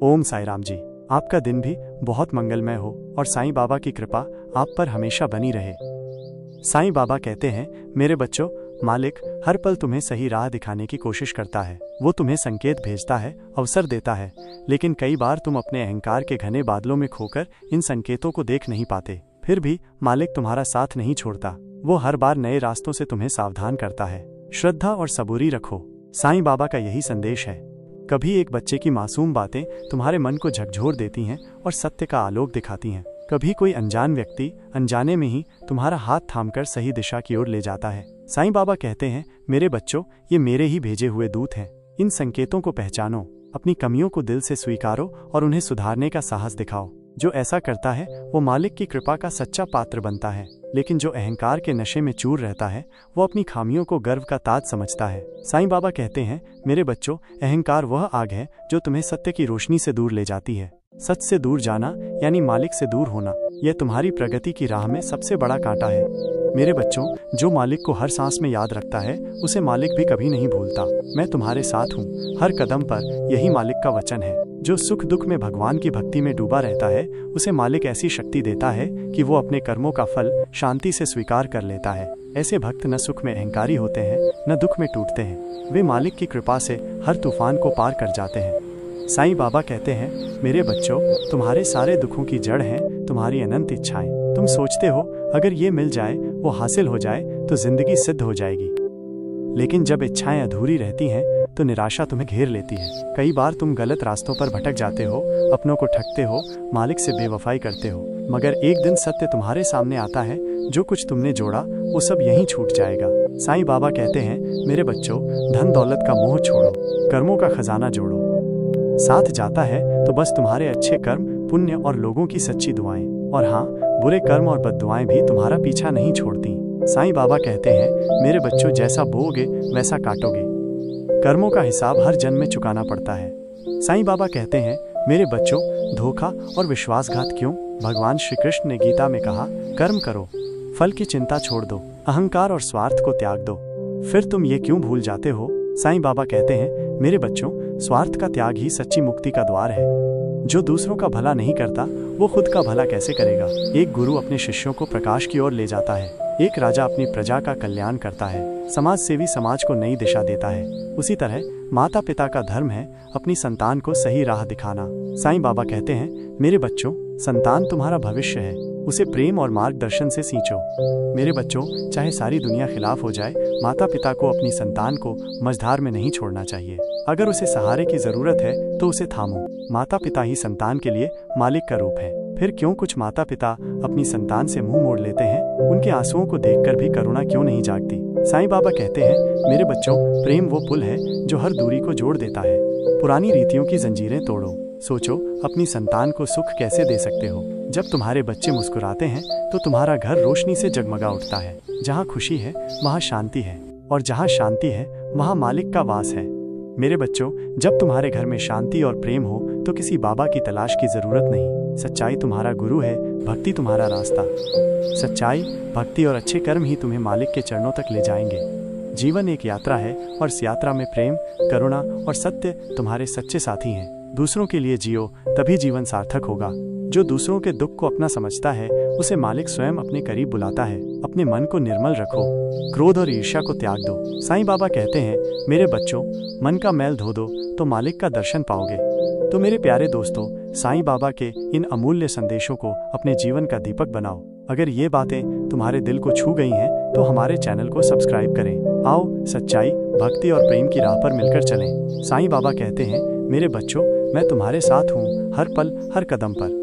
ओम साईं राम जी, आपका दिन भी बहुत मंगलमय हो और साईं बाबा की कृपा आप पर हमेशा बनी रहे। साईं बाबा कहते हैं, मेरे बच्चों, मालिक हर पल तुम्हें सही राह दिखाने की कोशिश करता है। वो तुम्हें संकेत भेजता है, अवसर देता है, लेकिन कई बार तुम अपने अहंकार के घने बादलों में खोकर इन संकेतों को देख नहीं पाते। फिर भी मालिक तुम्हारा साथ नहीं छोड़ता। वो हर बार नए रास्तों से तुम्हें सावधान करता है। श्रद्धा और सबूरी रखो। साईं बाबा का यही संदेश है। कभी एक बच्चे की मासूम बातें तुम्हारे मन को झकझोर देती हैं और सत्य का आलोक दिखाती हैं। कभी कोई अनजान व्यक्ति अनजाने में ही तुम्हारा हाथ थामकर सही दिशा की ओर ले जाता है। साईं बाबा कहते हैं, मेरे बच्चों, ये मेरे ही भेजे हुए दूत हैं। इन संकेतों को पहचानो, अपनी कमियों को दिल से स्वीकारो और उन्हें सुधारने का साहस दिखाओ। जो ऐसा करता है वो मालिक की कृपा का सच्चा पात्र बनता है, लेकिन जो अहंकार के नशे में चूर रहता है वो अपनी खामियों को गर्व का ताज समझता है। साईं बाबा कहते हैं, मेरे बच्चों, अहंकार वह आग है जो तुम्हें सत्य की रोशनी से दूर ले जाती है। सच से दूर जाना यानी मालिक से दूर होना, यह तुम्हारी प्रगति की राह में सबसे बड़ा कांटा है। मेरे बच्चों, जो मालिक को हर सांस में याद रखता है उसे मालिक भी कभी नहीं भूलता। मैं तुम्हारे साथ हूँ हर कदम पर, यही मालिक का वचन है। जो सुख दुख में भगवान की भक्ति में डूबा रहता है उसे मालिक ऐसी शक्ति देता है कि वो अपने कर्मों का फल शांति से स्वीकार कर लेता है। ऐसे भक्त न सुख में अहंकारी होते हैं न दुख में टूटते हैं। वे मालिक की कृपा से हर तूफान को पार कर जाते हैं। साईं बाबा कहते हैं, मेरे बच्चों, तुम्हारे सारे दुखों की जड़ है तुम्हारी अनंत इच्छाएं। तुम सोचते हो अगर ये मिल जाए, वो हासिल हो जाए तो जिंदगी सिद्ध हो जाएगी, लेकिन जब इच्छाएं अधूरी रहती हैं तो निराशा तुम्हें घेर लेती है। कई बार तुम गलत रास्तों पर भटक जाते हो, अपनों को ठगते हो, मालिक से बेवफाई करते हो, मगर एक दिन सत्य तुम्हारे सामने आता है। जो कुछ तुमने जोड़ा वो सब यहीं छूट जाएगा। साईं बाबा कहते हैं, मेरे बच्चों, धन दौलत का मोह छोड़ो, कर्मों का खजाना जोड़ो। साथ जाता है तो बस तुम्हारे अच्छे कर्म, पुण्य और लोगों की सच्ची दुआएं। और हाँ, बुरे कर्म और बद्दुआएं भी तुम्हारा पीछा नहीं छोड़ती। साईं बाबा कहते हैं, मेरे बच्चों, जैसा बोओगे वैसा काटोगे। कर्मों का हिसाब हर जन्म में चुकाना पड़ता है। साईं बाबा कहते हैं, मेरे बच्चों, धोखा और विश्वासघात क्यों? भगवान श्री कृष्ण ने गीता में कहा, कर्म करो, फल की चिंता छोड़ दो, अहंकार और स्वार्थ को त्याग दो। फिर तुम ये क्यों भूल जाते हो? साईं बाबा कहते हैं, मेरे बच्चों, स्वार्थ का त्याग ही सच्ची मुक्ति का द्वार है। जो दूसरों का भला नहीं करता वो खुद का भला कैसे करेगा? एक गुरु अपने शिष्यों को प्रकाश की ओर ले जाता है, एक राजा अपनी प्रजा का कल्याण करता है, समाज सेवी समाज को नई दिशा देता है। उसी तरह माता पिता का धर्म है अपनी संतान को सही राह दिखाना। साईं बाबा कहते हैं, मेरे बच्चों, संतान तुम्हारा भविष्य है, उसे प्रेम और मार्गदर्शन से सींचो। मेरे बच्चों, चाहे सारी दुनिया खिलाफ हो जाए, माता पिता को अपनी संतान को मझधार में नहीं छोड़ना चाहिए। अगर उसे सहारे की जरूरत है तो उसे थामो। माता पिता ही संतान के लिए मालिक का रूप है। फिर क्यों कुछ माता पिता अपनी संतान से मुंह मोड़ लेते हैं? उनके आंसुओं को देखकर भी करुणा क्यों नहीं जागती? साईं बाबा कहते हैं, मेरे बच्चों, प्रेम वो पुल है जो हर दूरी को जोड़ देता है। पुरानी रीतियों की जंजीरें तोड़ो। सोचो अपनी संतान को सुख कैसे दे सकते हो। जब तुम्हारे बच्चे मुस्कुराते हैं तो तुम्हारा घर रोशनी से जगमगा उठता है। जहाँ खुशी है वहाँ शांति है, और जहाँ शांति है वहाँ मालिक का वास है। मेरे बच्चों, जब तुम्हारे घर में शांति और प्रेम हो तो किसी बाबा की तलाश की जरूरत नहीं। सच्चाई तुम्हारा गुरु है, भक्ति तुम्हारा रास्ता। सच्चाई, भक्ति और अच्छे कर्म ही तुम्हें मालिक के चरणों तक ले जाएंगे। जीवन एक यात्रा है और इस यात्रा में प्रेम, करुणा और सत्य तुम्हारे सच्चे साथी हैं। दूसरों के लिए जियो, तभी जीवन सार्थक होगा। जो दूसरों के दुख को अपना समझता है उसे मालिक स्वयं अपने करीब बुलाता है। अपने मन को निर्मल रखो, क्रोध और ईर्ष्या को त्याग दो। साईं बाबा कहते हैं, मेरे बच्चों, मन का मैल धो दो तो मालिक का दर्शन पाओगे। तो मेरे प्यारे दोस्तों, साईं बाबा के इन अमूल्य संदेशों को अपने जीवन का दीपक बनाओ। अगर ये बातें तुम्हारे दिल को छू गई हैं तो हमारे चैनल को सब्सक्राइब करें। आओ सच्चाई, भक्ति और प्रेम की राह पर मिलकर चलें। साईं बाबा कहते हैं, मेरे बच्चों, मैं तुम्हारे साथ हूँ हर पल हर कदम पर।